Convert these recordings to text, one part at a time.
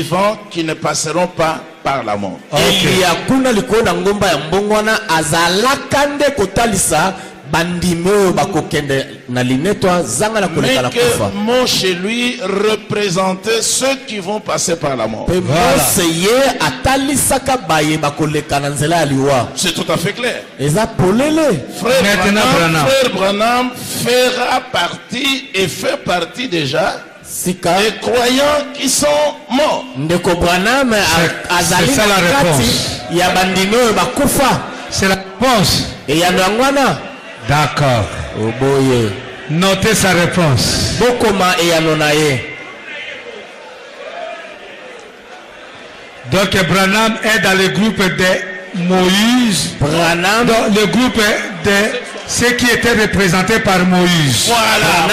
vivants qui ne passeront pas par la mort. Okay. Mais que mot chez lui représentait ceux qui vont passer par la mort. C'est tout à fait clair. Frère Branham fera partie et fait partie déjà des croyants qui sont morts. C'est ça la réponse. C'est la réponse. D'accord. Notez sa réponse. Donc Branham est dans le groupe de Moïse. Dans le groupe de ceux qui étaient représentés par Moïse. Voilà.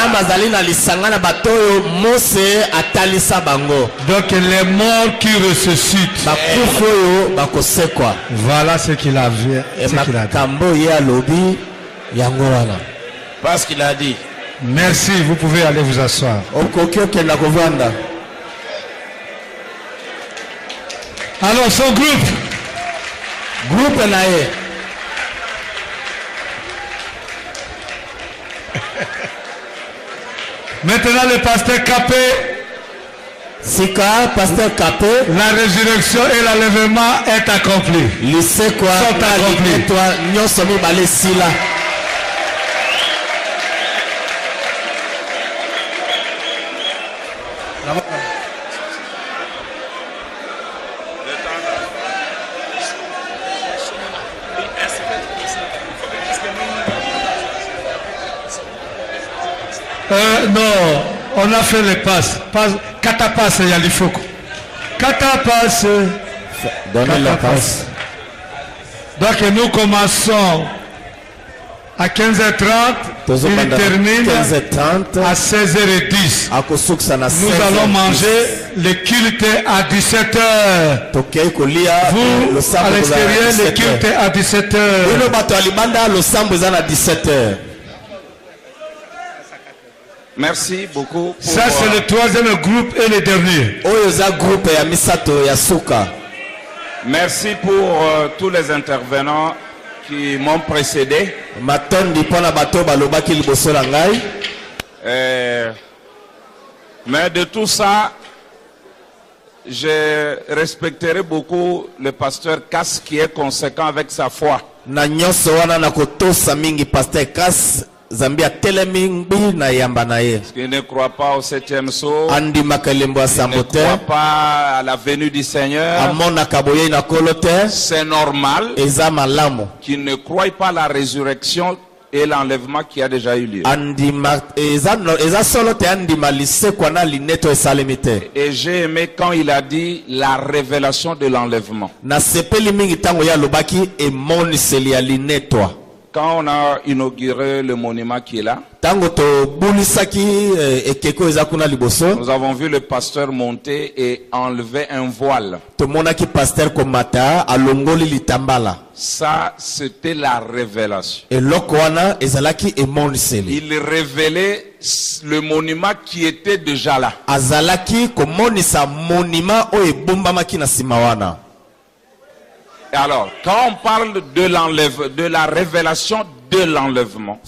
Donc les morts qui ressuscitent. Voilà ce qu'il a vu. Parce qu'il a dit. Merci, vous pouvez aller vous asseoir. Alors son groupe. Maintenant le pasteur Capé. La résurrection et l'enlèvement est accompli. Sont accomplis. Non, on a fait les passes. Katapasse, il y a l'ifoko. Katapasse. Donnez la passe. Donc nous commençons à 15h30. Il termine à 16h10. Nous allons manger le culte à 17h. Vous, à l'extérieur, le culte à 17h. Merci beaucoup. Ça, c'est le troisième groupe et le dernier. Merci pour tous les intervenants qui m'ont précédé. Mais de tout ça, je respecterai beaucoup le pasteur Cass qui est conséquent avec sa foi. Zambia telemingbi na yamba na ye. Qui ne croit pas au 7e saut. Andi makalembo asambote. Ne croit pas à la venue du Seigneur. Amona kaboye na kolote. C'est normal. Eza malamo. Qui ne croit pas à la résurrection et l'enlèvement qui a déjà eu lieu. Et j'ai aimé quand il a dit la révélation de l'enlèvement. Quand on a inauguré le monument qui est là, nous avons vu le pasteur monter et enlever un voile. Ça, c'était la révélation. Il révélait le monument qui était déjà là. Alors, quand on parle de la révélation de l'enlèvement,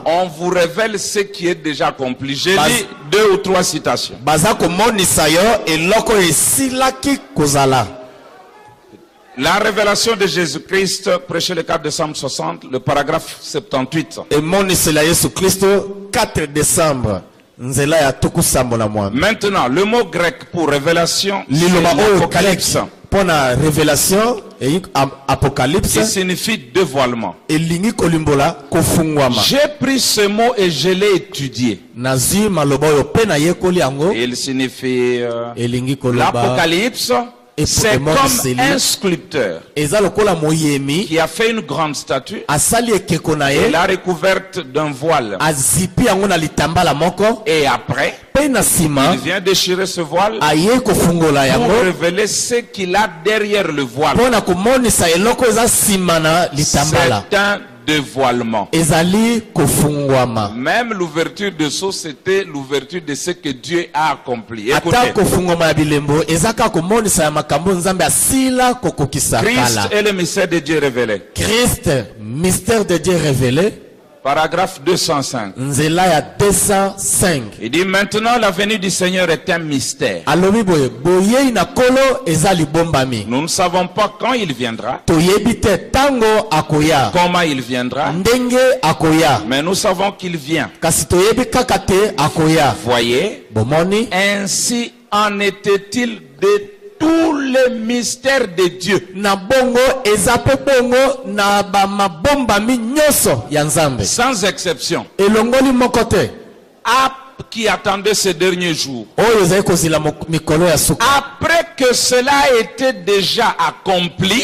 on vous révèle ce qui est déjà accompli. J'ai lu 2 ou 3 citations. La révélation de Jésus-Christ, prêché le 4 décembre 60, le paragraphe 78. Maintenant, le mot grec pour révélation, c'est l'Apocalypse. Qui signifie dévoilement. J'ai pris ce mot et je l'ai étudié. Il signifie l'Apocalypse. C'est comme un sculpteur qui a fait une grande statue et l'a recouverte d'un voile. Et après, il vient déchirer ce voile pour révéler ce qu'il a derrière le voile. C'est un dévoilement. Même l'ouverture de sceaux, c'était l'ouverture de ce que Dieu a accompli. Écoutez. Christ est le mystère de Dieu révélé. Christ, mystère de Dieu révélé. Paragraphe 205. Il dit maintenant la venue du Seigneur est un mystère. Nous ne savons pas quand il viendra, comment il viendra, mais nous savons qu'il vient. Voyez, ainsi en était-il de tous les mystères de Dieu. Sans exception. Qui attendait ces derniers jours. Après que cela a été déjà accompli,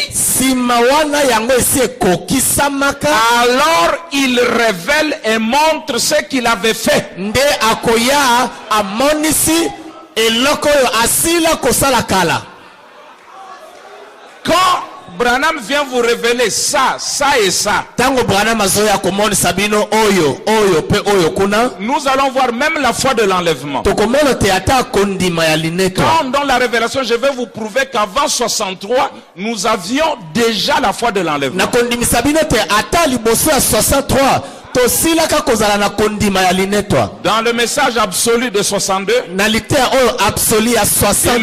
alors il révèle et montre ce qu'il avait fait. Quand Branham vient vous révéler ça, ça et ça, nous allons voir même la foi de l'enlèvement. Quand dans la révélation, je vais vous prouver qu'avant 63, nous avions déjà la foi de l'enlèvement. Dans le message absolu de 62, il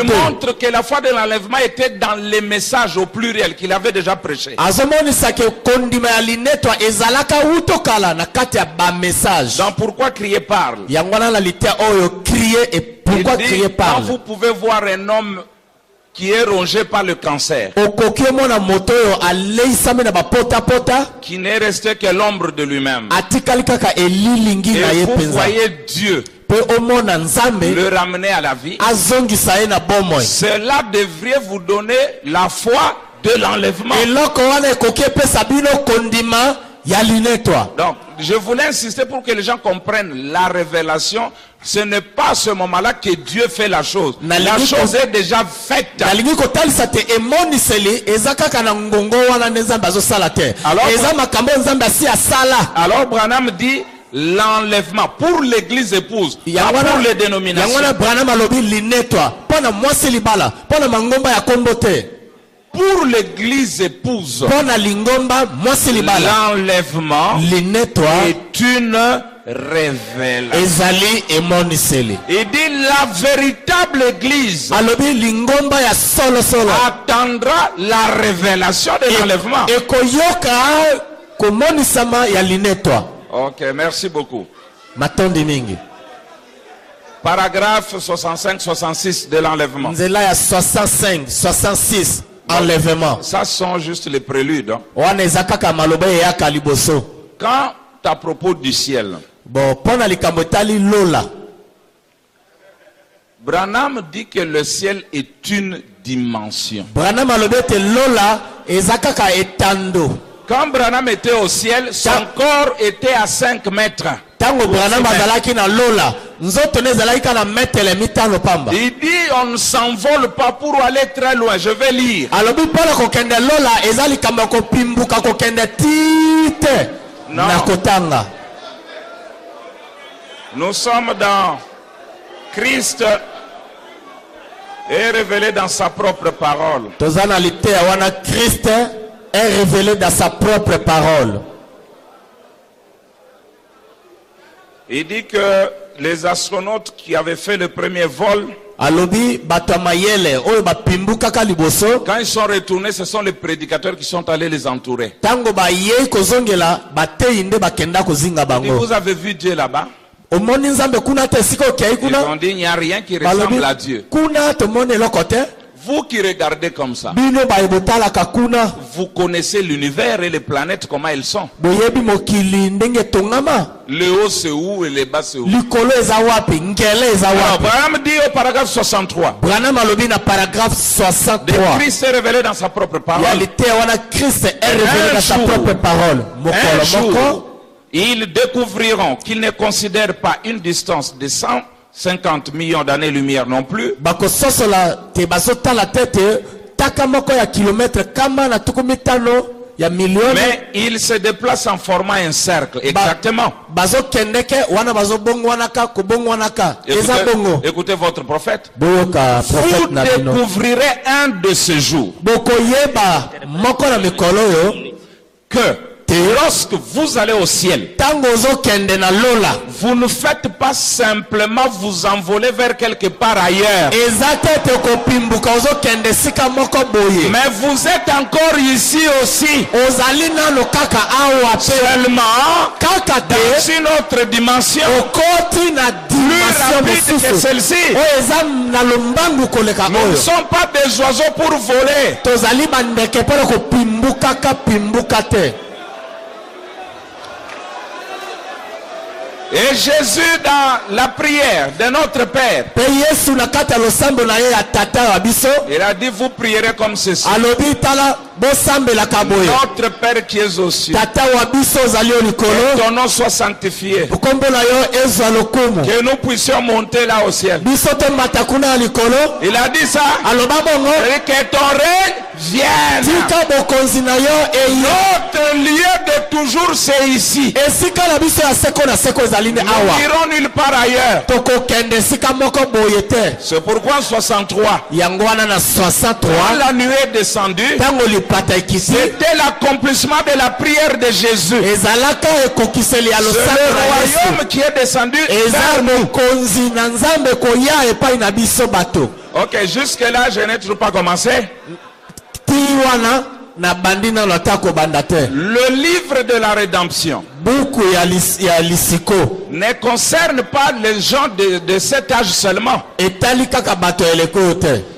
montre que la foi de l'enlèvement était dans les messages au pluriel qu'il avait déjà prêché. Donc pourquoi crier parle? Quand vous pouvez voir un homme qui est rongé par le cancer, qui n'est resté que l'ombre de lui-même, et vous voyez Dieu le ramener à la vie, cela devrait vous donner la foi de l'enlèvement. Donc, je voulais insister pour que les gens comprennent la révélation. Ce n'est pas à ce moment-là que Dieu fait la chose. La chose est déjà faite. Alors Branham dit l'enlèvement pour l'église épouse, pas pour les dénominations. Pour l'église épouse, l'enlèvement est une révélation. Il dit la véritable église attendra la révélation de l'enlèvement. Ok, merci beaucoup. Paragraphe 65-66 de l'enlèvement. 65-66 enlèvement. Ça sont juste les préludes. Hein? Quand à propos du ciel, Branham dit que le ciel est une dimension. Quand Branham était au ciel, son corps était à 5 mètres. Il dit on ne s'envole pas pour aller très loin. Je vais lire. Non. Nous sommes dans Christ est révélé dans sa propre parole. Christ est révélé dans sa propre parole. Il dit que les astronautes qui avaient fait le premier vol, quand ils sont retournés, ce sont les prédicateurs qui sont allés les entourer. Il dit, vous avez vu Dieu là-bas? Ils ont dit, il n'y a rien qui ressemble à Dieu. Vous qui regardez comme ça, vous connaissez l'univers et les planètes, comment elles sont. Le haut c'est où et le bas c'est où. Alors, Branham dit au paragraphe 63, de Christ est révélé dans sa propre parole. Un jour, ils découvriront qu'ils ne considèrent pas une distance de 150 millions d'années-lumière non plus. Mais il se déplace en formant un cercle, exactement. Écoutez votre prophète. Vous découvrirez un de ces jours que lorsque vous allez au ciel, vous ne faites pas simplement vous envoler vers quelque part ailleurs. Mais vous êtes encore ici aussi. Seulement dans une autre dimension plus rapide que celle-ci. Nous ne sommes pas des oiseaux pour voler. Et Jésus, dans la prière de notre Père, il a dit, vous prierez comme ceci. Notre Père qui est aux cieux, que ton nom soit sanctifié, que nous puissions monter là au ciel. Il a dit ça, et que ton règne vienne. Notre lieu de toujours, c'est ici. Nous n'irons nulle part ailleurs. C'est pourquoi en 63, quand la nuée est descendue, c'était l'accomplissement de la prière de Jésus. C'est le royaume qui est descendu vers nous. Ok, jusque là je n'ai toujours pas commencé. Le livre de la rédemption ne concerne pas les gens de cet âge seulement.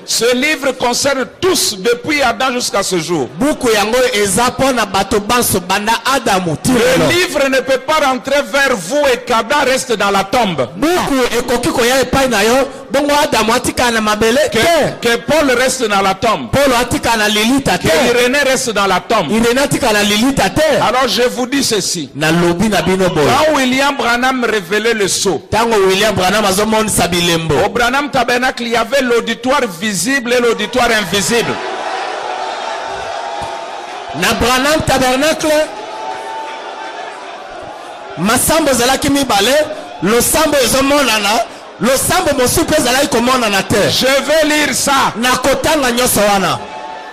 Ce livre concerne tous depuis Adam jusqu'à ce jour. Le livre ne peut pas rentrer vers vous et qu'Adam reste dans la tombe. Que Paul reste dans la tombe. Que Irénée reste dans la tombe. Alors je vous dis ceci. Quand William Branham révélait le sceau, au Branham Tabernacle, il y avait l'auditoire visible et l'auditoire invisible. Na Branham Tabernacle, masambo zalaki mibale, lo sambo ezomonana, lo sambo mosupe zalaki komonana te. Je vais lire ça. Na kotanga nyoso wana.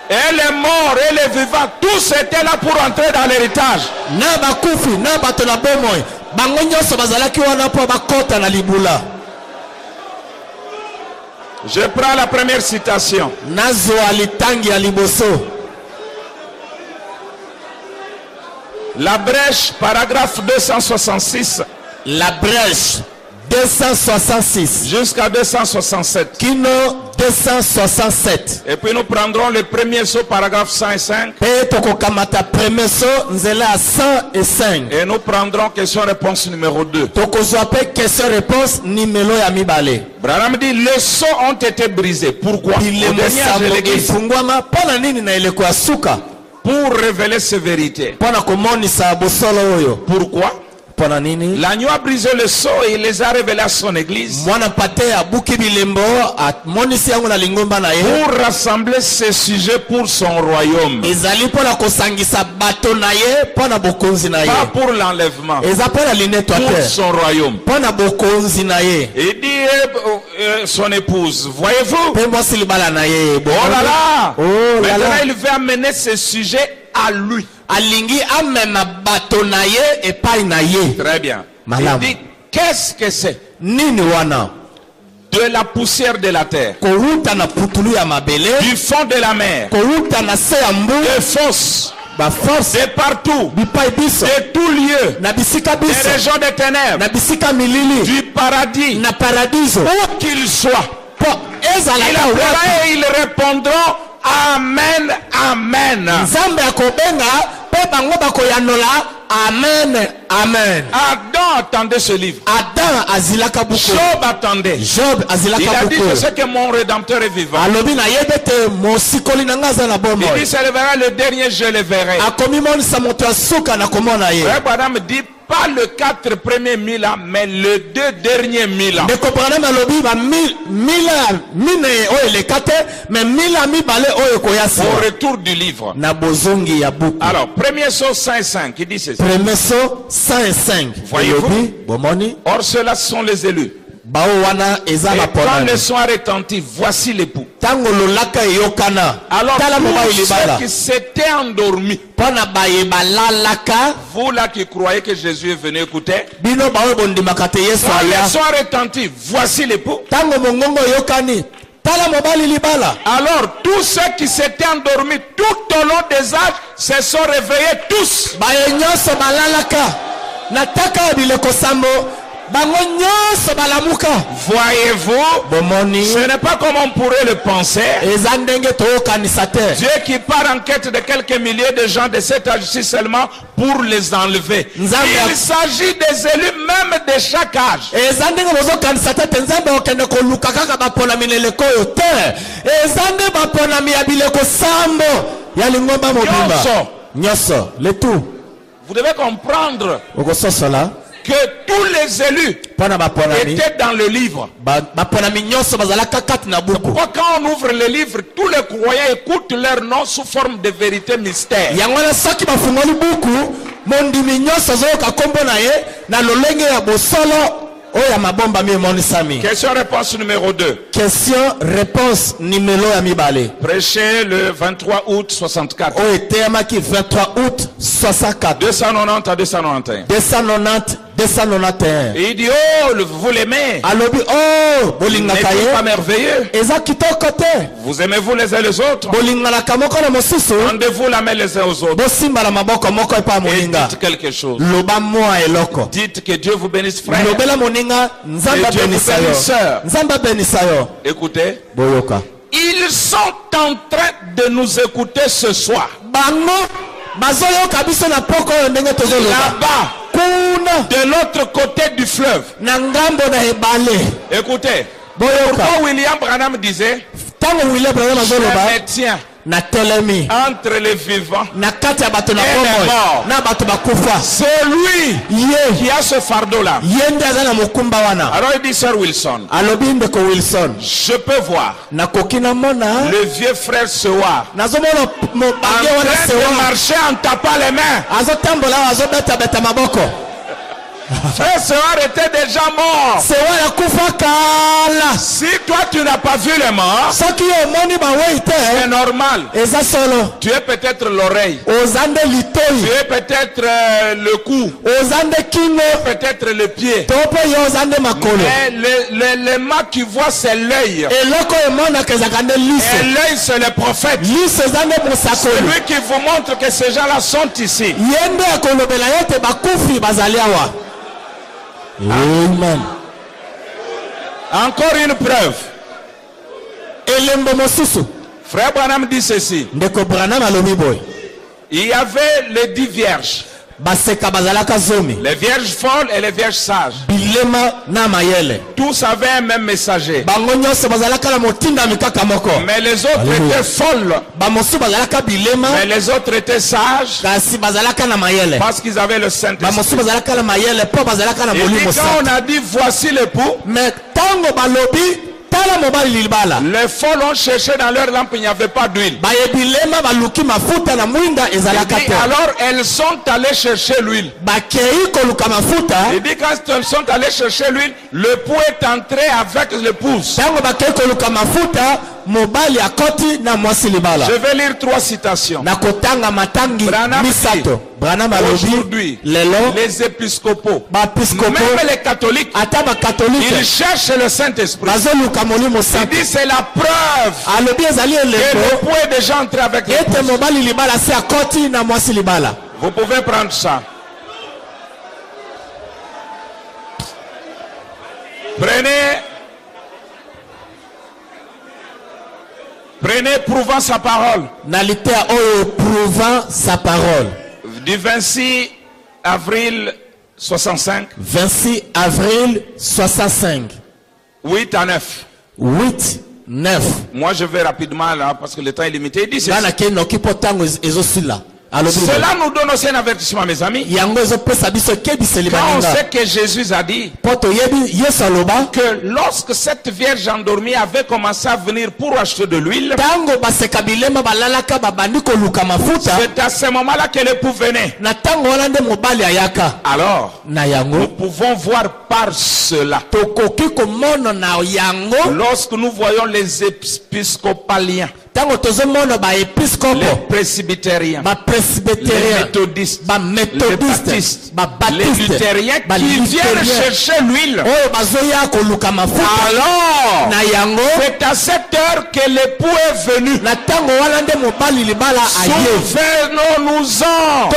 Et les morts et les vivants, tous étaient là pour entrer dans l'héritage. Na bakufi, na bato na bomoy, bango nyoso bazalaki wana po bakota na libula. Je prends la première citation. Nazo alitangi ya liboso. La brèche, paragraphe 266. La brèche 266 jusqu'à 267. Kino 267. Et puis nous prendrons le premier saut, paragraphe 105. Et nous prendrons question-réponse numéro 2. Branham dit, les sceaux ont été brisés. Pourquoi? Pour révéler ces vérités. Pourquoi? L'agneau a brisé le sceau et il les a révélés à son église. Pour rassembler ses sujets pour son royaume. Pas pour l'enlèvement. Pour son royaume. Il dit son épouse, voyez-vous? Oh là là! Maintenant il veut amener ses sujets à lui. Très bien. Il dit, qu'est-ce que c'est? De la poussière de la terre, du fond de la mer, des fosses, de partout, de tout lieu, des régions de ténèbres, du paradis, où qu'ils soient. Il appellera et ils répondront Amen, Amen. Amen, Amen. Adam attendait ce livre. Job attendait. Il a dit, je sais que mon Rédempteur est vivant. Il dit, se lèvera le dernier, je le verrai. Frère Branham dit, pas le 4 premiers 1000 ans, mais le 2 derniers 1000 ans. De comprendre ma lobby va 1000 Au retour du livre. Alors, 1er Saut 105, il dit ceci. 1er Saut 105. Voyez-vous? Or, ceux-là sont les élus. Et quand le son a retenti, voici l'époux. Alors, tous ceux qui s'étaient endormis, vous là qui croyez que Jésus est venu écouter, quand le son a retenti, voici l'époux. Alors, tous ceux qui s'étaient endormis tout au long des âges se sont réveillés tous. Voyez-vous, ce n'est pas comme on pourrait le penser. Dieu qui part en quête de quelques milliers de gens de cet âge-ci seulement pour les enlever. Il s'agit des élus même de chaque âge. Vous devez comprendre que tous les élus étaient dans le livre. Pourquoi quand on ouvre le livre, tous les croyants écoutent leur nom sous forme de vérité mystère. Question-réponse numéro 2. Question-réponse numéro amibale. Prêché le 23 août 64. 23 août 64. 290 à 291. 290. 291. Et il dit, oh, vous l'aimez. N'est-il pas merveilleux? Vous aimez-vous les uns les autres? Rendez-vous la main les uns aux autres. Et dites quelque chose. Dites que Dieu vous bénisse, frère. Et Dieu vous bénisse, sœur. Écoutez. Ils sont en train de nous écouter ce soir. Là-bas, de l'autre côté du fleuve. Écoutez, pourquoi William Branham disait, je me tiens entre les vivants et les morts. Celui qui a ce fardeau-là. Alors il dit, Sir Wilson, je peux voir le vieux frère Seward en train de marcher en tapant les mains. Frère Seward était déjà mort. Si toi tu n'as pas vu les morts, c'est normal. Tu es peut-être l'oreille. Tu es peut-être le cou. Peut-être le pied. Mais les mains qui voient, c'est l'œil. Et l'œil, c'est le prophète. C'est lui qui vous montre que ces gens-là sont ici. Amen. Encore une preuve. Frère Branham dit ceci. Il y avait les 10 vierges. Les vierges folles et les vierges sages. Tous avaient un même messager. Mais les autres étaient folles. Mais les autres étaient sages. Parce qu'ils avaient le Saint-Esprit. Et quand on a dit voici l'époux, les folles ont cherché dans leur lampe, il n'y avait pas d'huile. Alors elles sont allées chercher l'huile. Il dit quand elles sont allées chercher l'huile, le pou est entré avec l'épouse. Je vais lire 3 citations. Aujourd'hui, les épiscopaux, même les catholiques, ils cherchent le Saint-Esprit. Il dit c'est la preuve que le pou est déjà entré avec l'épouse. Vous pouvez prendre ça. Prenez prouvant sa parole. Du 26 avril 65. 26 avril 65. 8 à 9. 8, 9. Moi je vais rapidement là parce que le temps est limité. Il dit ceci. Cela nous donne aussi un avertissement, mes amis. Quand on sait que Jésus a dit que lorsque cette vierge endormie avait commencé à venir pour acheter de l'huile, c'est à ce moment-là que l'époux venait. Alors, nous pouvons voir par cela, lorsque nous voyons les épiscopaliens, les presbytériens, les méthodistes, les baptistes, les luthériens qui viennent chercher l'huile. Alors, c'est à cette heure que l'époux est venu. Souvenons-nous-en.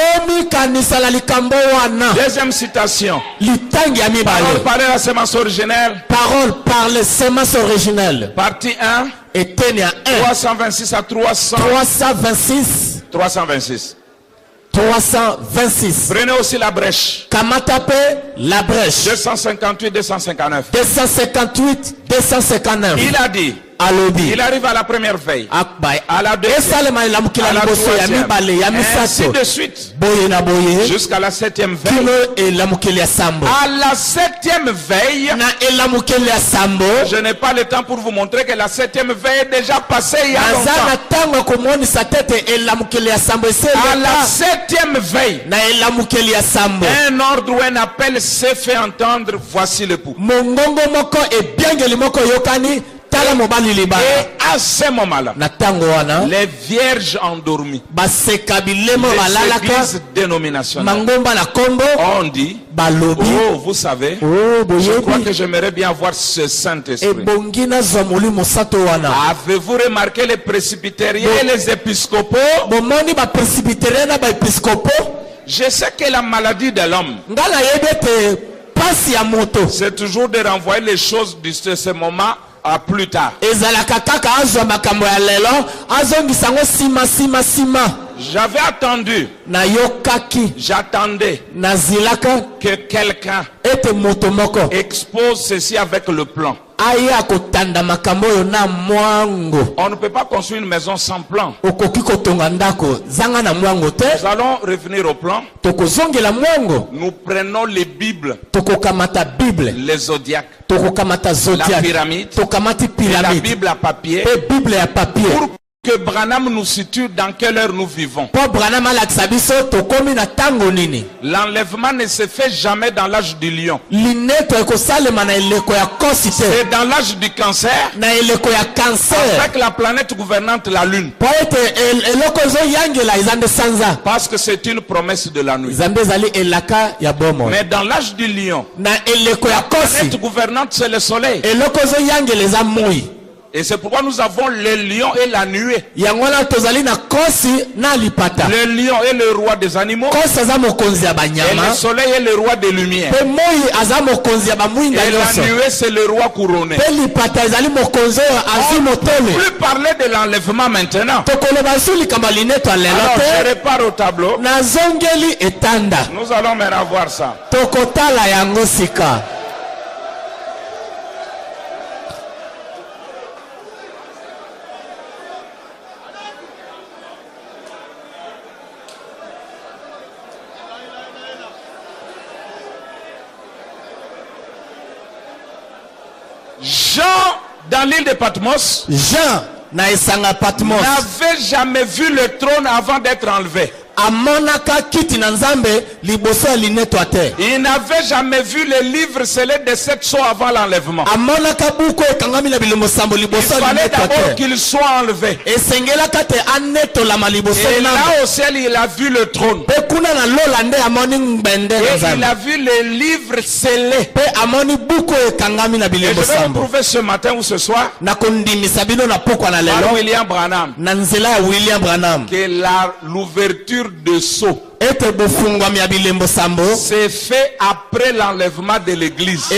Deuxième citation. Parole par la sémence originelle. Parole par les semences originelles. Partie 1. Et 326 à 326. 326. Prenez aussi la brèche. Kamatape la brèche. 258, 259. 258, 259. Il a dit. Il arrive à la première veille, à la deuxième, à la troisième, ainsi de suite, jusqu'à la septième veille. À la septième veille, je n'ai pas le temps pour vous montrer que la septième veille est déjà passée il y a longtemps. À la septième veille, un ordre ou un appel s'est fait entendre, voici l'époux. Et à ce moment-là, les vierges endormies, les églises dénominationnelles ont dit, oh, vous savez, je crois que j'aimerais bien voir ce Saint-Esprit. Avez-vous remarqué les presbytériens et les épiscopaux? Je sais que la maladie de l'homme, c'est toujours de renvoyer les choses de ce moment à plus tard. J'avais attendu, j'attendais que quelqu'un expose ceci avec le plan. On ne peut pas construire une maison sans plan. Nous allons revenir au plan. Nous prenons les Bibles, les zodiaques, la pyramide, et la Bible à papier, pour que Branham nous situe dans quelle heure nous vivons. L'enlèvement ne se fait jamais dans l'âge du lion. C'est dans l'âge du cancer, avec la planète gouvernante, la lune. Parce que c'est une promesse de la nuit. Mais dans l'âge du lion, la planète gouvernante, c'est le soleil. Et c'est pourquoi nous avons le lion et la nuée. Le lion est le roi des animaux. Et le soleil est le roi des lumières. Et la nuée, c'est le roi couronné. On ne peut plus parler de l'enlèvement maintenant. Alors je repars au tableau. Nous allons maintenant voir ça. Jean, dans l'île de Patmos, n'avait jamais vu le trône avant d'être enlevé. Il n'avait jamais vu les livres scellés de 7 sceaux avant l'enlèvement. Il fallait d'abord qu'il soit enlevé. Et là au ciel, il a vu le trône. Et il a vu les livres scellés. Et je vais vous prouver ce matin ou ce soir par William Branham que l'ouverture de sceaux c'est fait après l'enlèvement de l'église.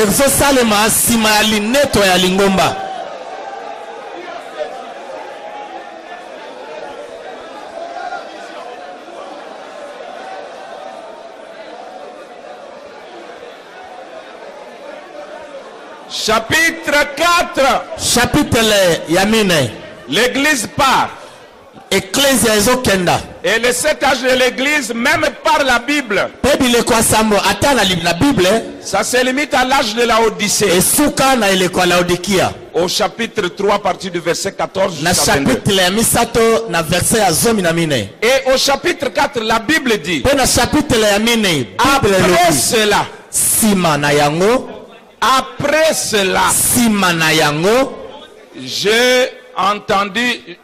Chapitre 4. Chapitre Yamine. L'église part. Ecclesia Kenda. Et les 7 âges de l'église, même par la Bible, ça se limite à l'âge de la Odyssée. Au chapitre 3, à partir du verset 14 jusqu'à 22. Et au chapitre 4, la Bible dit, après cela,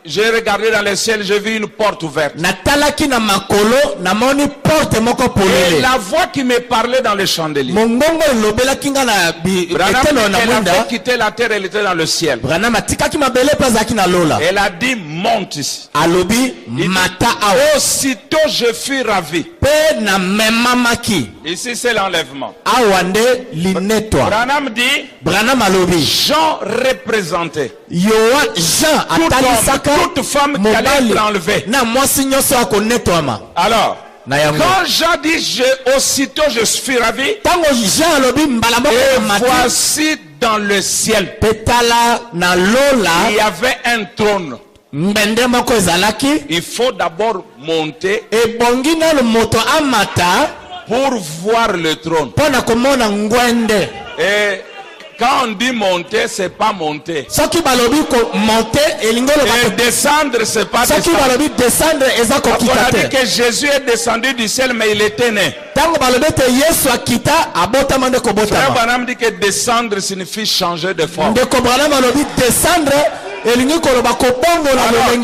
j'ai regardé dans le ciel, j'ai vu une porte ouverte. Et la voix qui me parlait dans le chandelier. Branham, elle avait quitté la terre, elle était dans le ciel. Elle a dit, monte ici. Aussitôt je fus ravi. Ici c'est l'enlèvement. Branham dit, Jean représentait toute femme qui allait être enlevée. Alors, quand Jean dit aussitôt je suis ravi, et voici dans le ciel, il y avait un trône. Il faut d'abord monter pour voir le trône. Et quand on dit monter, c'est pas monter. Et descendre, c'est pas descendre. On a dit que Jésus est descendu du ciel, mais il était né. Frère Branham dit que descendre signifie changer de forme. Alors,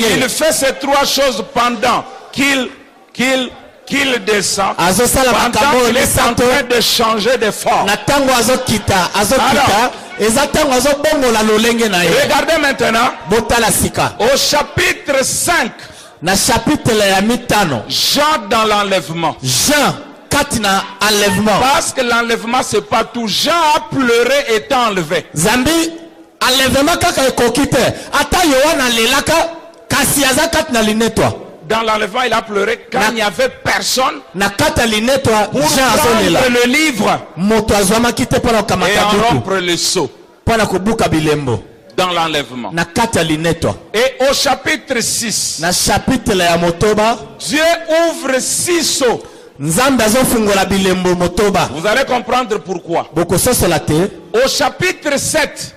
il fait ces 3 choses pendant qu'il descend, pendant qu'il est en train de changer de forme. Regardez maintenant au chapitre 5, Jean dans l'enlèvement. Parce que l'enlèvement c'est pas tout. Jean a pleuré étant enlevé. Dans l'enlèvement, il a pleuré quand il n'y avait personne pour prendre le livre et en rompre le sceau. Dans l'enlèvement. Et au chapitre 6, Dieu ouvre 6 sceaux. Vous allez comprendre pourquoi. Au chapitre 7,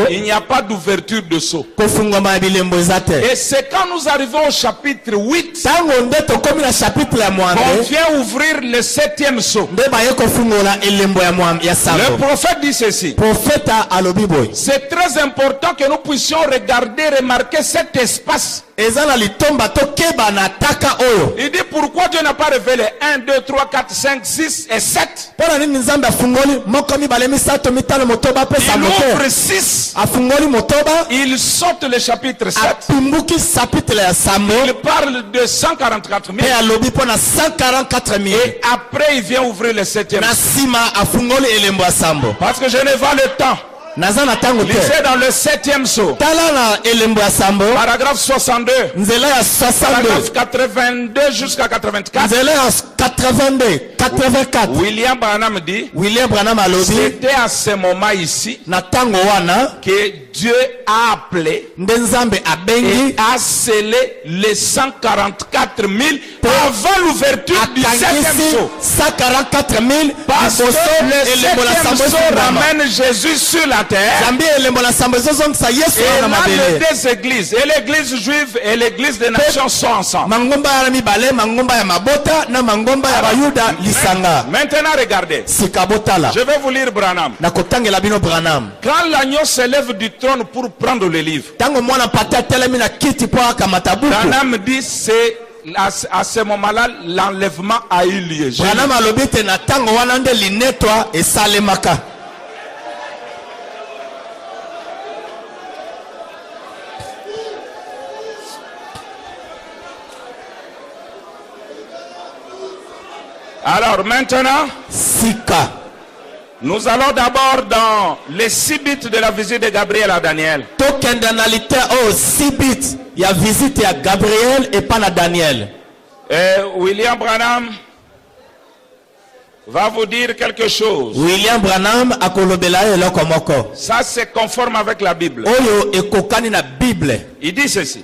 il n'y a pas d'ouverture de sceau. Et c'est quand nous arrivons au chapitre 8 qu'on vient ouvrir le 7e sceau. Le prophète dit ceci. C'est très important que nous puissions regarder, remarquer cet espace. Il dit pourquoi Dieu n'a pas révélé 1, 2, 3, 4, 5, 6 et 7. Il ouvre 6. Il saute le chapitre 7. Il parle de 144 000. Et après il vient ouvrir le 7e. Parce que je n'ai pas le temps. Lisez dans le 7e sceau. Paragraphe 62. Paragraphe 82 jusqu'à 84. William Branham dit, c'était à ce moment ici que Dieu a appelé et a scellé les 144 000 avant l'ouverture du 7e sceau. Parce que le 7e sceau ramène Jésus sur la terre. Et là, les 2 églises, et l'église juive et l'église des nations sont ensemble. Maintenant regardez. Je vais vous lire Branham. Quand l'agneau se lève du trône pour prendre le livre, Branham dit c'est à ce moment-là l'enlèvement a eu lieu. Alors maintenant, nous allons d'abord dans les 6 bits de la visite de Gabriel à Daniel. William Branham va vous dire quelque chose. Ça c'est conforme avec la Bible. Il dit ceci.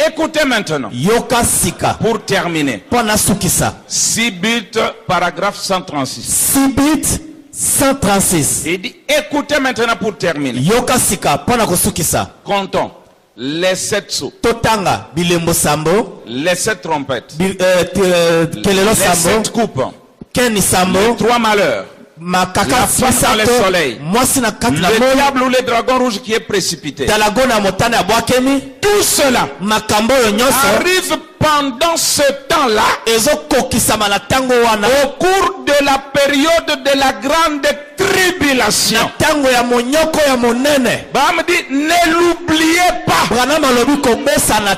Écoutez maintenant. Yoka sika. Pour terminer. Pona sukisa. 6 buts, paragraphe 136. 6 buts, 136. Il dit, écoutez maintenant pour terminer. Yoka sika. Pona kosukisa. Comptons. Les 7 sous. Totanga. Bilembo sambo. Les 7 trompettes. Les les 7 coupes. Keni sambo. Les 3 malheurs. La femme dans le soleil. Le diable ou les dragons rouges qui est précipité. Tout cela arrive pendant ce temps-là, au cours de la période de la grande tribulation. Bam dit, ne l'oubliez pas.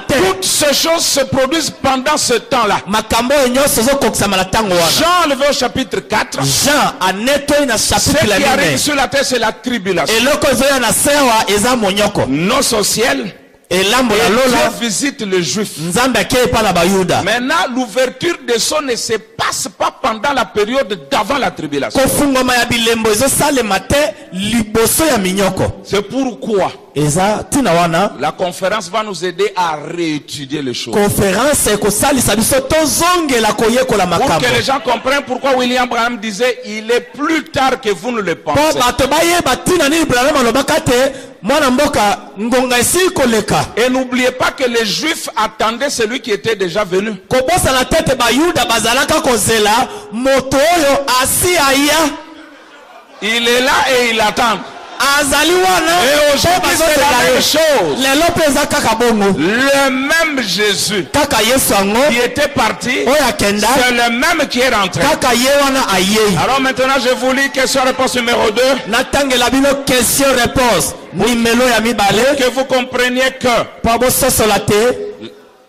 Toutes ces choses se produisent pendant ce temps-là. Jean le au chapitre 4. Ce qui arrive sur la terre, c'est la tribulation. Non social. Et Dieu visite le juif. Maintenant, l'ouverture des sceaux ne se passe pas pendant la période d'avant la tribulation. C'est pourquoi la conférence va nous aider à réétudier les choses. Pour que les gens comprennent pourquoi William Branham disait il est plus tard que vous ne le pensez. Et n'oubliez pas que les Juifs attendaient celui qui était déjà venu. Il est là et il attend. Et aujourd'hui c'est la même chose. Le même Jésus qui était parti, c'est le même qui est rentré. Alors maintenant je vous lis question-réponse numéro 2. Que vous compreniez que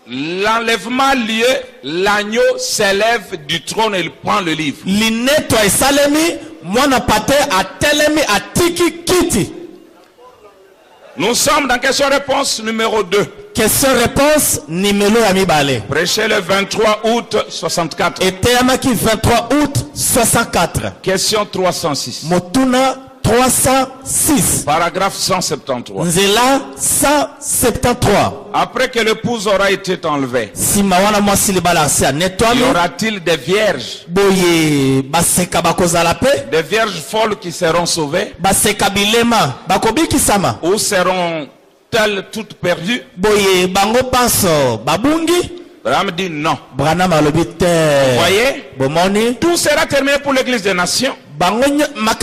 l'enlèvement lieu, l'agneau s'élève du trône et il prend le livre. Nous sommes dans question-réponse numéro 2. Question-réponse numéro amibale. Prêché le 23 août 64. Et 23 août 64. Question 306. Motuna 306. Paragraphe 173. Nzela 173. Après que l'épouse aura été enlevée, y aura-t-il des vierges? Des vierges folles qui seront sauvées? Ou seront-elles toutes perdues? Branham dit non. Vous voyez? Tout sera terminé pour l'église des nations. Une fois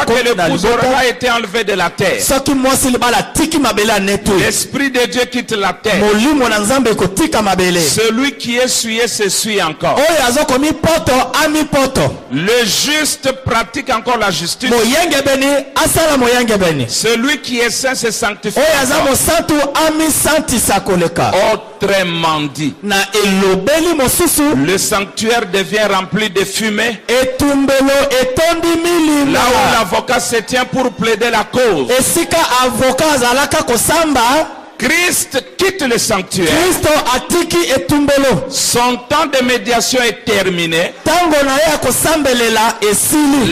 que l'épouse aura été enlevée de la terre, l'Esprit de Dieu quitte la terre. Celui qui est souillé se suit encore. Le juste pratique encore la justice. Celui qui est saint se sanctifie encore. Autrement dit, le sanctuaire devient rempli de fumée. Là où l'avocat se tient pour plaider la cause, Christ quitte le sanctuaire. Son temps de médiation est terminé.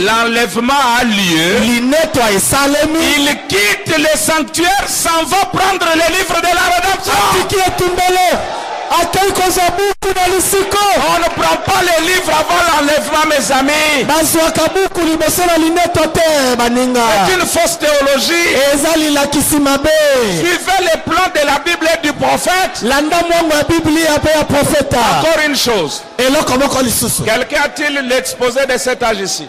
L'enlèvement a lieu. Il quitte le sanctuaire, s'en va prendre le livre de la rédemption. On ne prend pas les livres avant l'enlèvement, mes amis. C'est une fausse théologie. Suivez les plans de la Bible et du prophète. Encore une chose. Quelqu'un a-t-il l'exposé de cet âge ici?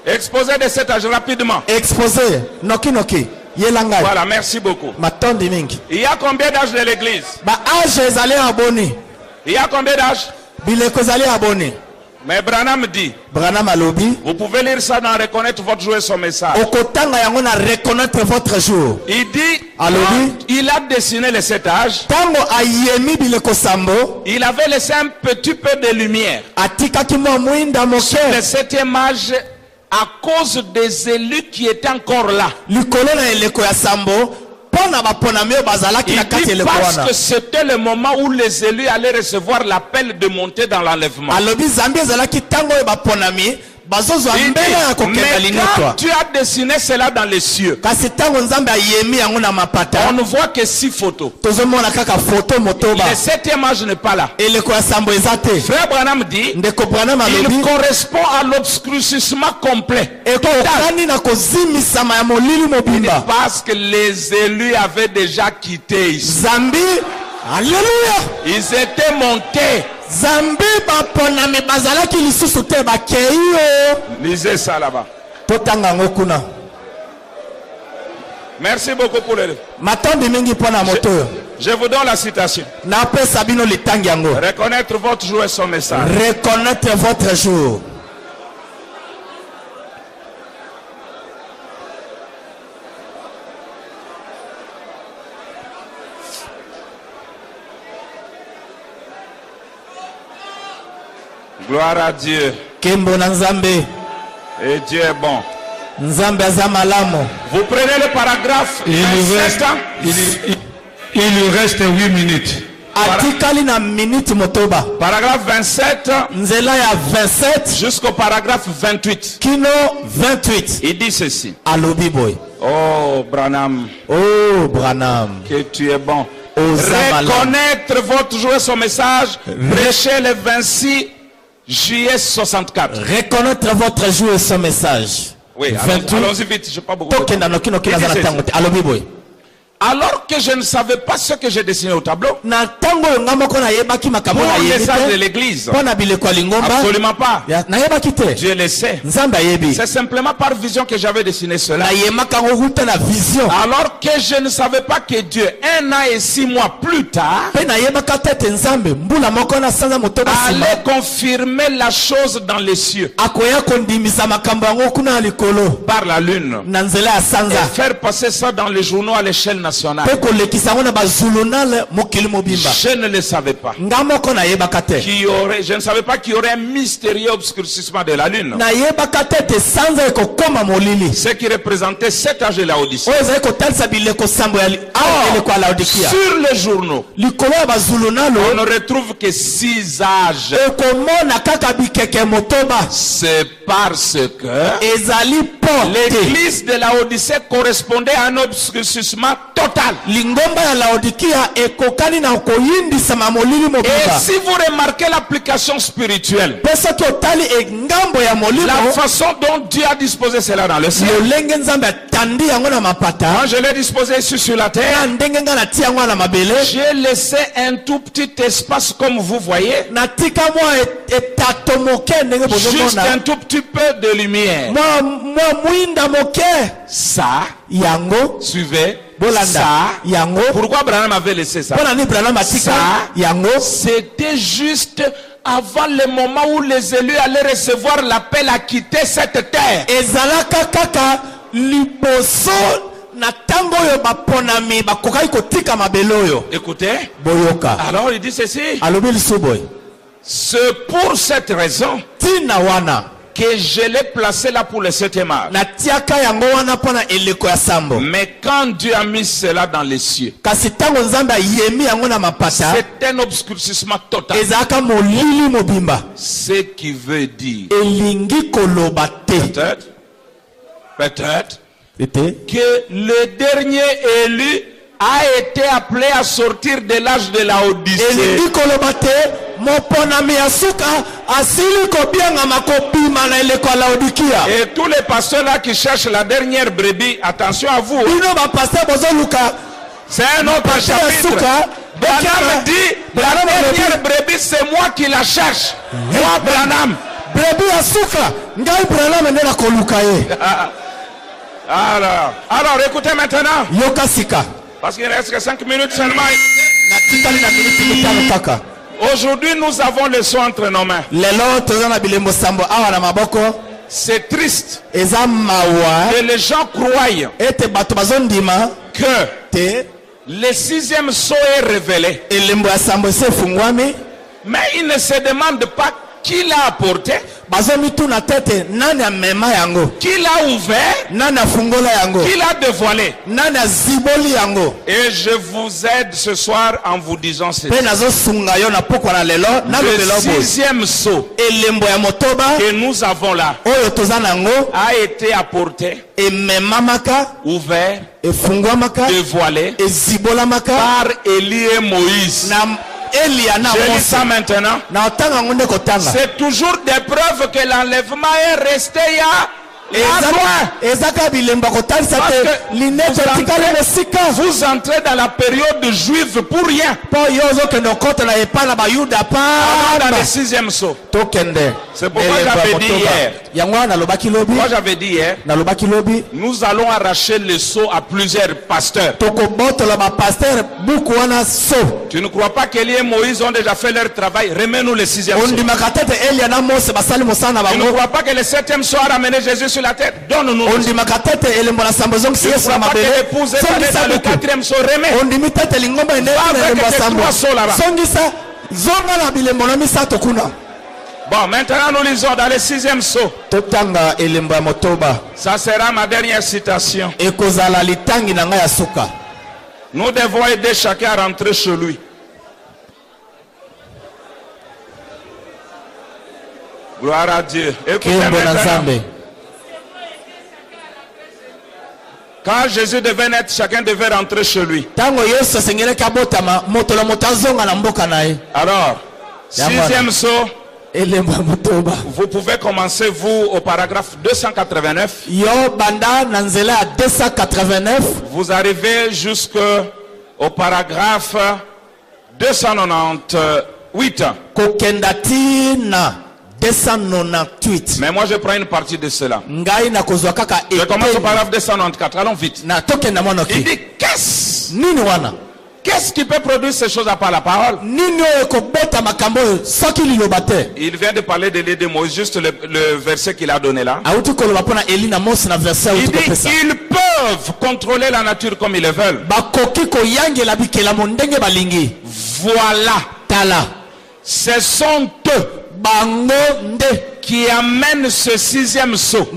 Exposé de cet âge rapidement. Exposé. Noki noki. Voilà, merci beaucoup. Il y a combien d'âges de l'église? Il y a combien d'âges? Mais Branham dit, vous pouvez lire ça dans Reconnaître votre jour et son message. Il dit, il a dessiné les 7 âges. Il avait laissé un petit peu de lumière sur le 7e âge, à cause des élus qui étaient encore là. Il dit parce que c'était le moment où les élus allaient recevoir l'appel de monter dans l'enlèvement. mais quand tu as dessiné cela dans les cieux, on ne voit que 6 photos. Le 7e âge n'est pas là. Frère Branham dit, il correspond à l'obscurcissement complet. Parce que les élus avaient déjà quitté ici. Alléluia. Ils étaient montés. Zambi baponami bazalaki lisusu te bakeyo. Lisez ça là-bas. Totanga ngokuna. Merci beaucoup pour le. Matondi mingi pona moto. Je vous donne la citation. Na pe sabino litangi yango. Reconnaître votre jour et son message. Reconnaître votre jour. Gloire à Dieu. Et Dieu est bon. Vous prenez le paragraphe. Il lui reste 8 minutes. Paragraphe 27 jusqu'au paragraphe 28. Il dit ceci. Oh Branham. Oh Branham. Que tu es bon. Reconnaître votre jour et son message. Prêcher le 26 juillet 64. Reconnaître votre jour et son message. Oui, allons-y vite, je n'ai pas beaucoup de temps. Alors que je ne savais pas ce que j'ai dessiné au tableau. Pour le message de l'église. Absolument pas. Dieu le sait. C'est simplement par vision que j'avais dessiné cela. Alors que je ne savais pas que Dieu, 1 an et 6 mois plus tard, allait confirmer la chose dans les cieux. Par la lune. Et faire passer ça dans les journaux à l'échelle nationale. Je ne le savais pas. Je ne savais pas qu'il y aurait un mystérieux obscurcissement de la lune. Ce qui représentait 7 âges de la Odyssée. Sur les journaux, on ne retrouve que 6 âges. C'est parce que l'église de la Odyssée correspondait à un obscurcissement total. Et si vous remarquez l'application spirituelle, la façon dont Dieu a disposé cela dans le ciel, quand je l'ai disposé ici sur la terre, j'ai laissé un tout petit espace comme vous voyez, juste un tout petit peu de lumière. Ça, suivez. Ça, pourquoi Branham avait laissé ça? C'était juste avant le moment où les élus allaient recevoir l'appel à quitter cette terre. Écoutez. Alors il dit ceci. C'est pour cette raison que je l'ai placé là pour le 7e âge. Mais quand Dieu a mis cela dans les cieux, c'est un obscurcissement total. Ce qui veut dire peut-être que le dernier élu a été appelé à sortir de l'âge de la Odyssée. Et tous les pasteurs là qui cherchent la dernière brebis, attention à vous. C'est un autre chapitre. Branham dit, la dernière brebis c'est moi qui la cherche. Moi Branham. Alors écoutez maintenant. Parce qu'il ne reste que 5 minutes seulement. Aujourd'hui, nous avons le son entre nos mains. C'est triste que les gens croient que le 6e sceau est révélé. Mais ils ne se demandent pas Qui l'a apporté? Qui l'a ouvert? Qui l'a dévoilé? Et je vous aide ce soir en vous disant ceci. Le 6e sceau que nous avons là a été apporté, ouvert, dévoilé par Élie et Moïse. Je lis ça maintenant. C'est toujours des preuves que l'enlèvement est resté vous entrez dans la période juive pour rien. Dans le 6e sceau. C'est pourquoi j'avais dit hier. Moi j'avais dit hier, nous allons arracher le sceau à plusieurs pasteurs. Tu ne crois pas qu'Élie et Moïse ont déjà fait leur travail? Remets-nous le 6e sceau. Tu ne crois pas que le 7e sceau a ramené Jésus sur la terre? Donne-nous. Tu ne crois pas que l'épouse est allée dans le 4e sceau? Remets. Avec tes 3 sceaux là-bas. Bon, maintenant nous lisons dans le 6e sceau. Ça sera ma dernière citation. Nous devons aider chacun à rentrer chez lui. Gloire à Dieu. Écoutez maintenant. Quand Jésus devait naître, chacun devait rentrer chez lui. Alors, 6e sceau. Vous pouvez commencer, vous, au paragraphe 289. Vous arrivez jusqu'au paragraphe 298. Mais moi je prends une partie de cela. Je commence au paragraphe 294. Allons vite. Il dit qu'est-ce qui peut produire ces choses à part la parole? Il vient de parler de l'île de Moïse, juste le verset qu'il a donné là. Il dit ils peuvent contrôler la nature comme ils le veulent. Voilà. Ce sont eux qui amènent ce 6e sceau.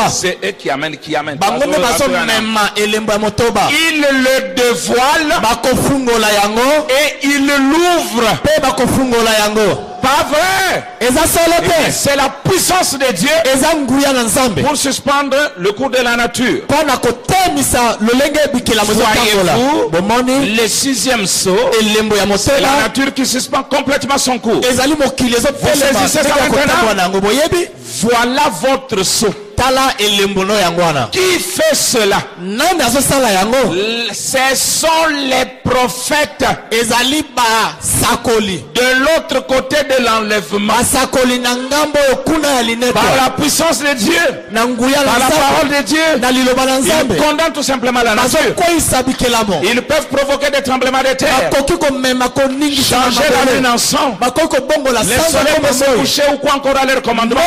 C'est eux qui amènent. Ils le dévoilent et ils l'ouvrent. Pas vrai. C'est la puissance de Dieu pour suspendre le cours de la nature. Voyez-vous, le 6e sceau, c'est la nature qui suspend complètement son cours. Vous saisissez ça maintenant? Voilà votre sceau. Qui fait cela? Ce sont les prophètes de l'autre côté de l'enlèvement. Par la puissance de Dieu, par la parole de Dieu, ils condamnent tout simplement la nature. Ils peuvent provoquer des tremblements de terre, changer la lune en sang, les soleils peuvent se coucher ou quoi encore à leur commandement.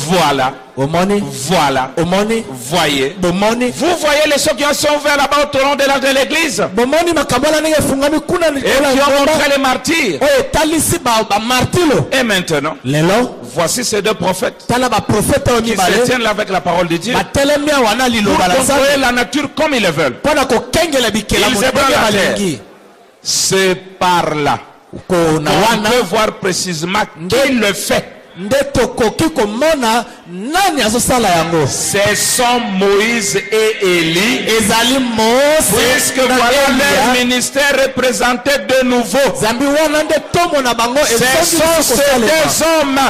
Voilà. Voilà. Voyez. Vous voyez les ceux qui sont ouverts là-bas au long de l'âge de l'église et qui ont montré les martyrs. Et maintenant, voici ces 2 prophètes qui se tiennent là avec la parole de Dieu pour contrôler la nature comme ils le veulent. Ils ébranlent la terre. C'est par là qu'on peut voir précisément qui le fait. Ce sont Moïse et Élie, puisque voilà leur ministère représenté de nouveau. Ce sont ces 2 hommes,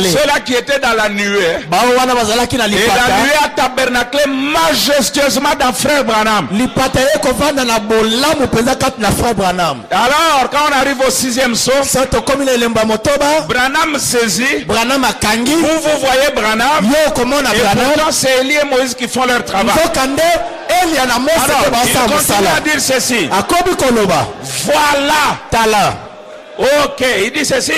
ceux-là qui étaient dans la nuée, et la nuée a tabernaclé majestueusement dans Frère Branham. Alors quand on arrive au 6e sceau, Branham saisit. Vous voyez Branham. Et pourtant c'est Élie et Moïse qui font leur travail. Alors, il continue à dire ceci. Voilà. Ok, il dit ceci.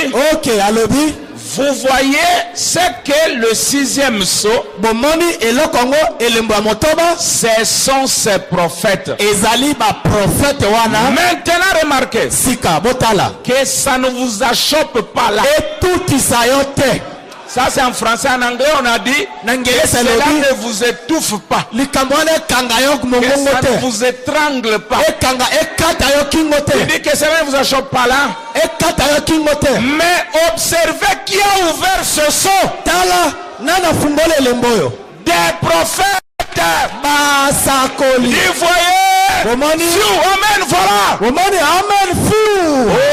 Vous voyez ce que le 6e sceau, ce sont ces prophètes. Maintenant remarquez que ça ne vous achoppe pas là. Ça c'est en français, en anglais on a dit que cela ne vous étouffe pas, que ça ne vous étrangle pas. Il dit que cela ne vous achoppe pas là. Mais observez qui a ouvert ce sceau. Des prophètes. Vous voyez, amen, voilà. Oh,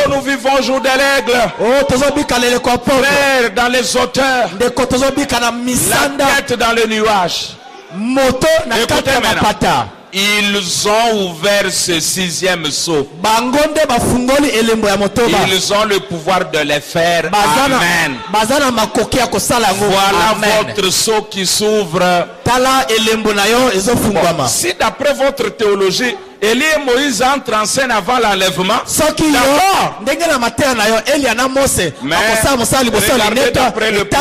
nous vivons au jour de l'aigle. Frère dans les auteurs, la tête dans le nuage. Écoutez maintenant. Ils ont ouvert ce 6e sceau. Ils ont le pouvoir de les faire. Amen. Voilà votre sceau qui s'ouvre. Bon, si d'après votre théologie, Élie et Moïse entrent en scène avant l'enlèvement, mais regardez d'après le plan,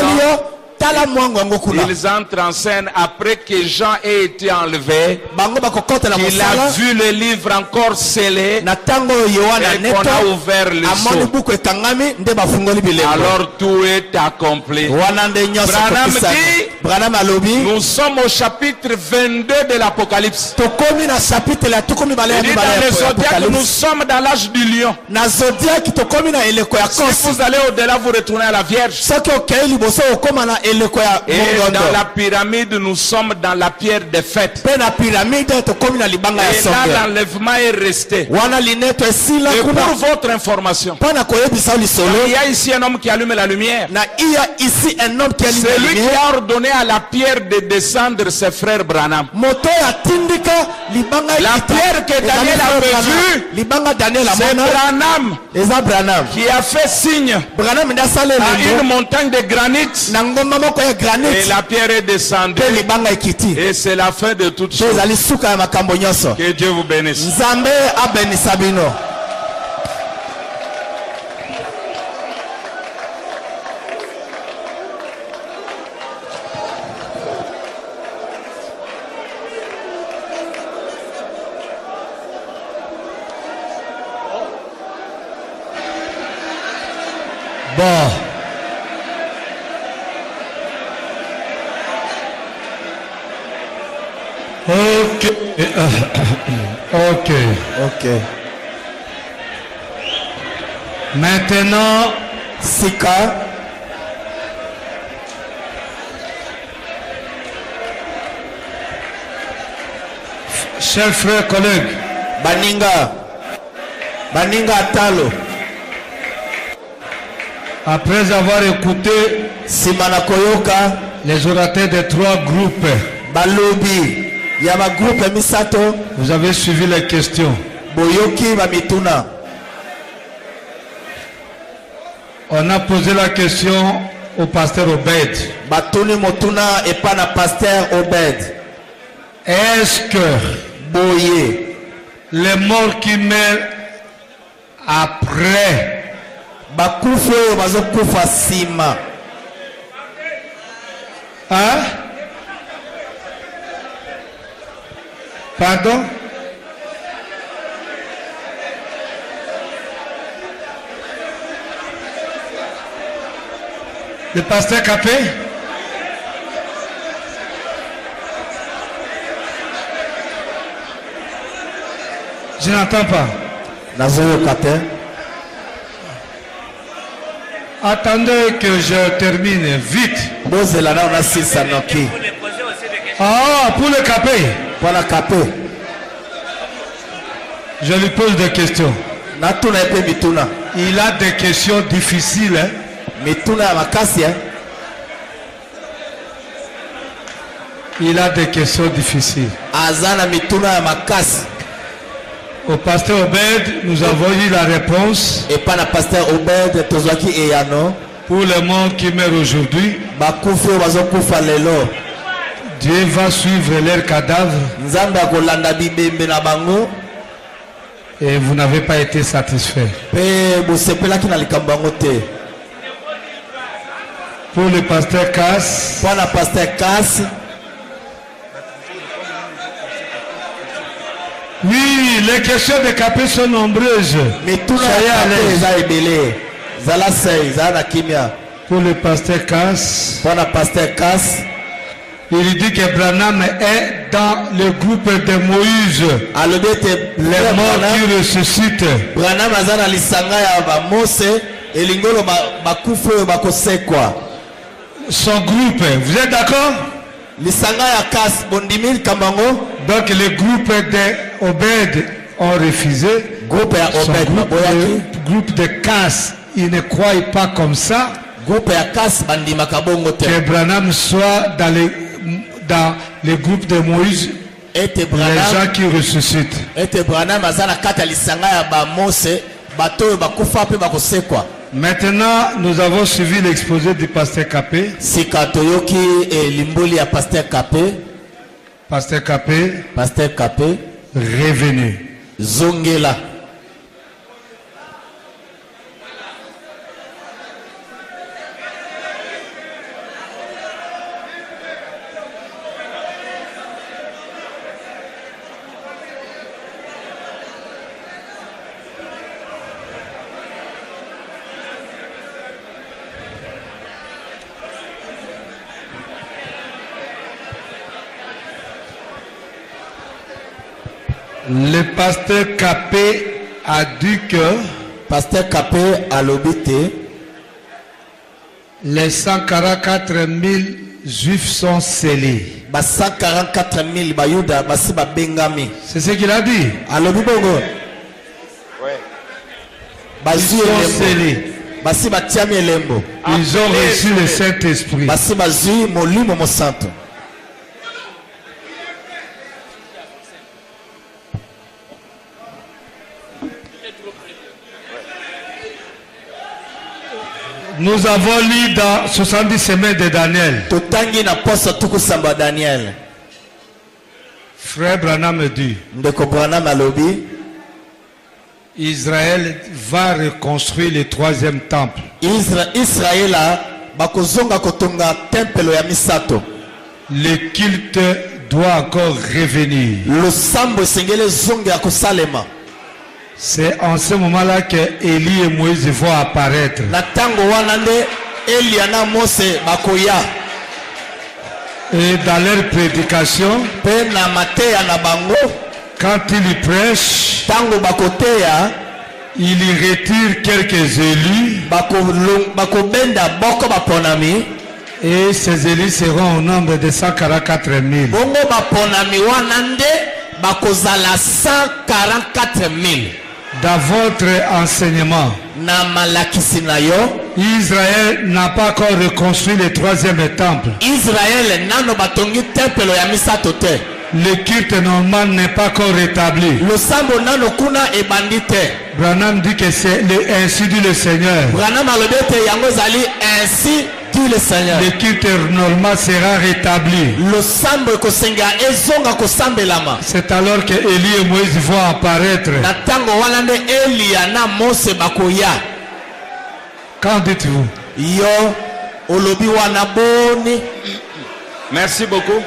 ils entrent en scène après que Jean ait été enlevé, qu'il a vu le livre encore scellé et qu'on a ouvert le sceau. Alors tout est accompli. Branham dit, nous sommes au chapitre 22 de l'Apocalypse. Et dans le zodiaque, nous sommes dans l'âge du lion. Si vous allez au-delà, vous retournez à la Vierge. Et dans la pyramide, nous sommes dans la pierre des fêtes. Et là, l'enlèvement est resté. Et pour votre information, il y a ici un homme qui allume la lumière. C'est lui qui a ordonné à la pierre de descendre ses frères Branham. La pierre que Daniel avait vue, c'est Branham qui a fait signe à une montagne de granit. Et la pierre est descendue. Et c'est la fin de toutes choses. Que Dieu vous bénisse. Bon. Ok. Maintenant, Sika. Chers frères, collègues. Baninga Talo. Après avoir écouté les orateurs des 3 groupes, vous avez suivi les questions. On a posé la question au pasteur Obed. Est-ce que les morts qui meurent après hein? Pardon? Le pasteur Capé? Je n'entends pas. Attendez que je termine vite. Ah, pour le Capé. Je lui pose des questions. Il a des questions difficiles. Hein? Il a des questions difficiles. Au pasteur Obed, nous avons eu la réponse. Pour les morts qui meurent aujourd'hui, Dieu va suivre leurs cadavres. Et vous n'avez pas été satisfait. Pour le pasteur Cass. Pour la pasteur Cass. Oui, les questions de capé sont nombreuses. Mais tout pour le pasteur Cass. Pour la pasteur Cass. Il dit que Branham est dans le groupe de Moïse. Les morts qui ressuscitent. Branham azana lisanga ya ba Mose elingolo bakufu bakosekwa. Son groupe, vous êtes d'accord? Lisanga ya Cass bondimil kamango. Donc les groupes de Obed ont refusé. Groupe ya Obed groupe de Cass, ils ne croient pas comme ça. Groupe ya Cass bandima kabongo te. Que Branham soit dans les groupes de Moïse. Les gens qui ressuscitent. Maintenant, nous avons suivi l'exposé du pasteur Capé. Pasteur Capé, revenu. Zongela. Le pasteur Capé a dit que pasteur Capé a lobité les 144 000 juifs sont scellés. 144 000 bayuda basiba bengami. C'est ce qu'il a dit. Alobibongo. Ils sont scellés. Basiba tiami elembo. Ils ont reçu le Saint-Esprit. Basiba zui molimo mo santo. Nous avons lu dans 70 semaines de Daniel. Frère Branham dit Israël va reconstruire le 3e temple. Le culte doit encore revenir. C'est en ce moment-là que Élie et Moïse vont apparaître. Et dans leur prédication, quand ils prêchent, ils retirent quelques élus. Et ces élus seront au nombre de 144 000. 144 000. Dans votre enseignement, Israël n'a pas encore reconstruit le 3e temple. Le culte normal n'est pas encore rétabli. Branham dit que c'est ainsi dit le Seigneur. Le culte normal sera rétabli. C'est alors que Élie et Moïse vont apparaître. Qu'en dites-vous? Merci beaucoup.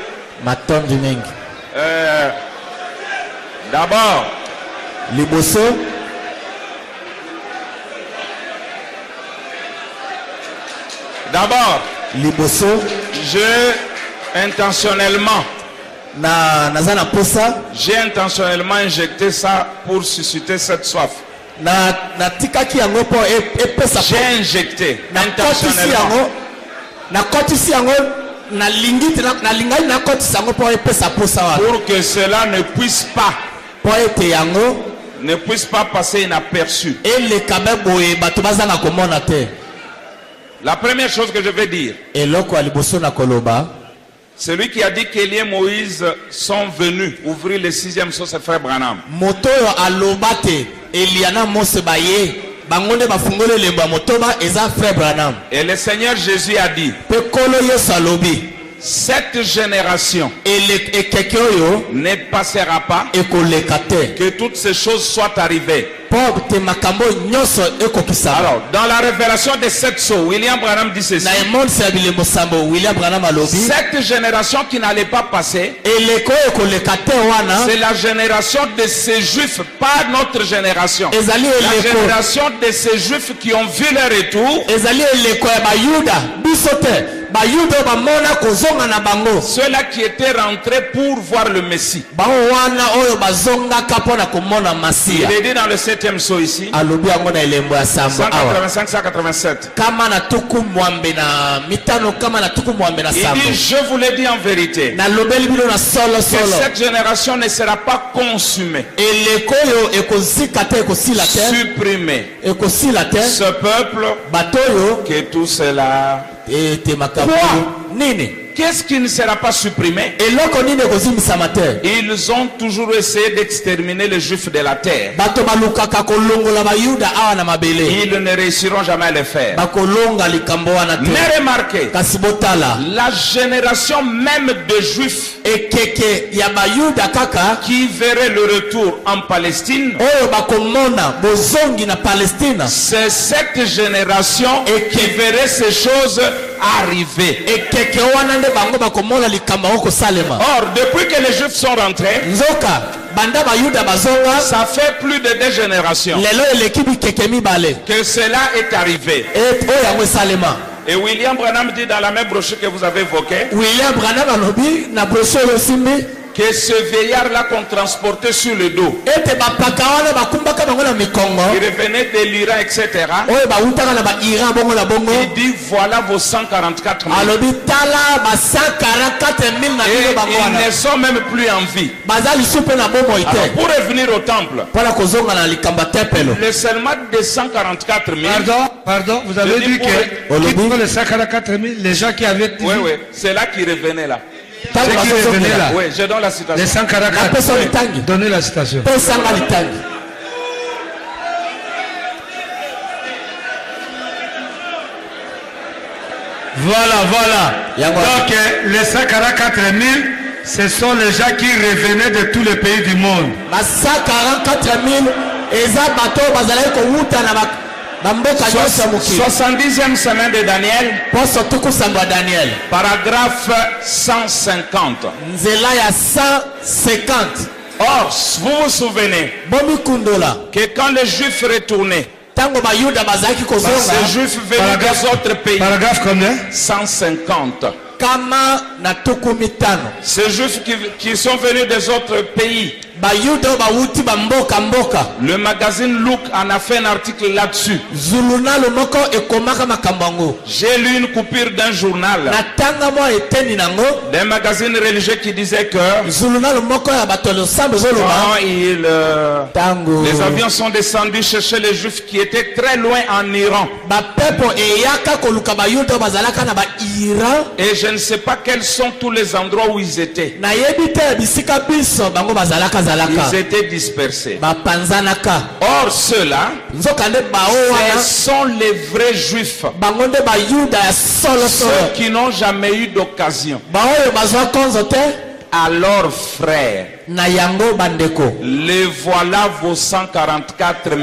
D'abord, j'ai intentionnellement injecté ça pour susciter cette soif. J'ai injecté intentionnellement. Pour que cela ne puisse pas passer inaperçu. La première chose que je vais dire, celui qui a dit qu'Élie et Moïse sont venus ouvrir le 6e sceau, c'est frère Branham. Et le Seigneur Jésus a dit, cette génération ne passera pas que toutes ces choses soient arrivées. Alors, dans la révélation des 7 sceaux, William Branham dit ceci. Cette génération qui n'allait pas passer, c'est la génération de ces juifs, pas notre génération. La génération de ces juifs qui ont vu leur retour. Ceux-là qui étaient rentrés pour voir le Messie. Il est dit dans le 7e sceau ici, 185-187. Il dit, je vous l'ai dit en vérité, que cette génération ne sera pas consumée, supprimée. Ce peuple, que tout cela. Qu'est-ce qui ne sera pas supprimé? Ils ont toujours essayé d'exterminer les juifs de la terre. Ils ne réussiront jamais à le faire. Mais remarquez, la génération même de juifs qui verrait le retour en Palestine, c'est cette génération qui verrait ces choses arriver. Or, depuis que les juifs sont rentrés, ça fait plus de 2 générations que cela est arrivé. Et William Branham dit dans la même brochure que vous avez évoquée, que ce vieillard-là qu'on transportait sur le dos, il revenait de l'Iran, etc. Il dit, voilà vos 144 000. Et ils ne sont même plus en vie. Alors, pour revenir au temple, le serment de 144 000. Pardon, vous avez dit que les 144 000, les gens qui avaient... Oui, c'est là qui revenait là. Oui, je donne la citation. Les 144. Donnez la citation. Voilà. Donc les 144 000, ce sont les gens qui revenaient de tous les pays du monde. 70e semaine de Daniel, paragraphe 150. Or, vous vous souvenez que quand les Juifs retournaient, ces Juifs venus des autres pays, paragraphe combien? 150. Ces Juifs qui sont venus des autres pays, le magazine Look en a fait un article là-dessus. J'ai lu une coupure d'un journal, d'un magazine religieux qui disait que les avions sont descendus chercher les Juifs qui étaient très loin en Iran. Et je ne sais pas quels sont tous les endroits où ils étaient. Ils étaient dispersés. Or ceux-là, ce sont les vrais juifs, ceux qui n'ont jamais eu d'occasion à leurs frères. Les voilà vos 144 000.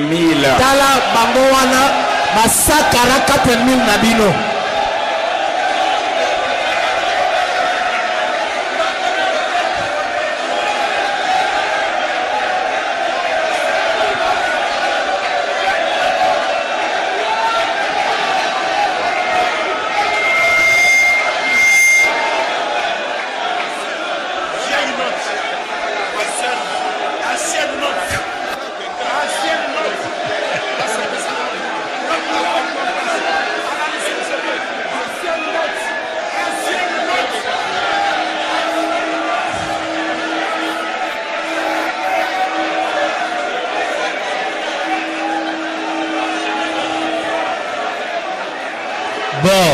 Bon,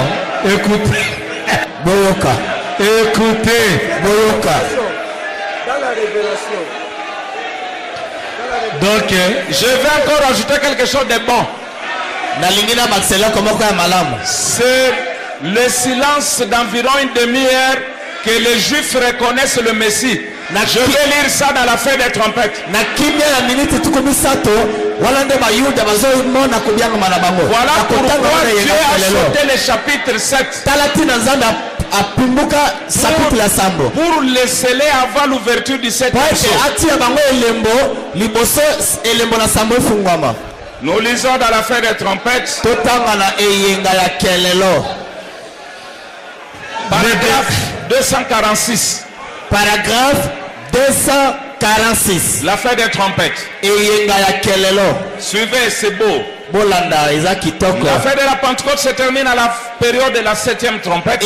écoutez. Boyoka. Écoutez. Boyoka. Dans la révélation. Donc, je vais encore ajouter quelque chose de bon. C'est le silence d'environ une demi-heure que les Juifs reconnaissent le Messie. Je vais lire ça dans la fête des trompettes. Voilà pourquoi Dieu a sauté le chapitre 7. Pour les sceller avant l'ouverture du 7e Nous lisons dans la fête des trompettes. Paragraphe 246. Paragraphe 246. La fête des trompettes. Suivez, c'est beau. La fête de la Pentecôte se termine à la période de la 7e trompette.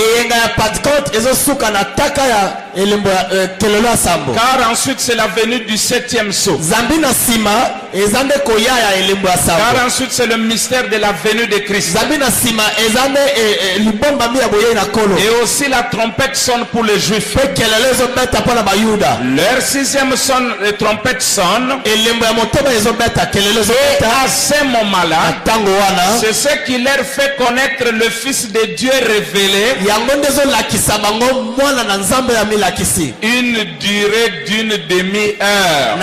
Car ensuite c'est la venue du 7e sceau. Car ensuite c'est le mystère de la venue de Christ. Et aussi la trompette sonne pour les Juifs. Leur 6e trompette sonne. Et à ce moment-là, c'est ce qui leur fait connaître le Fils de Dieu révélé. Une durée d'une demi-heure.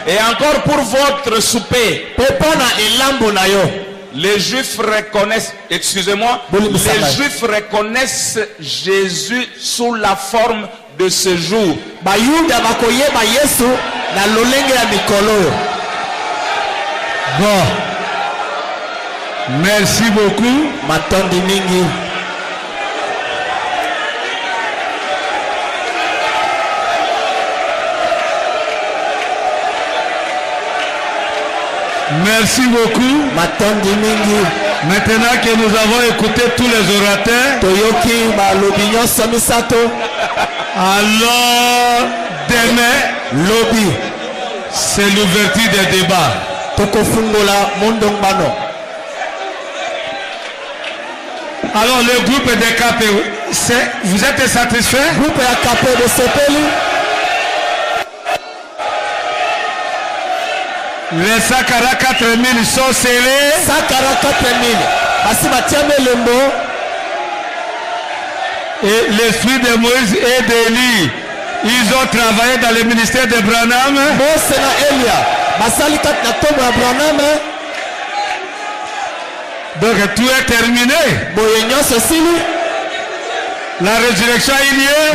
Et encore pour votre souper. Les Juifs reconnaissent, excusez-moi, les Juifs reconnaissent Jésus sous la forme de ce jour. Bon, merci beaucoup. Merci beaucoup. Maintenant que nous avons écouté tous les orateurs, alors demain, c'est l'ouverture des débats. Alors le groupe de KP, vous êtes satisfait? Les 144 000 sont scellés. 144 000. Et l'esprit de Moïse et d'Élie, ils ont travaillé dans le ministère de Branham. Donc tout est terminé. La résurrection il y est.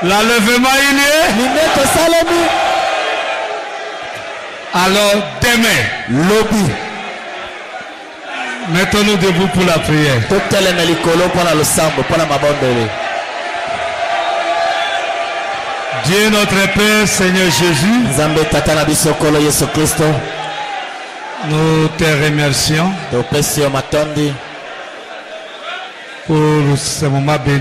L'enlèvement il y est. Alors demain, mettons-nous debout pour la prière. Dieu notre Père, Seigneur Jésus, nous te remercions pour ce moment béni.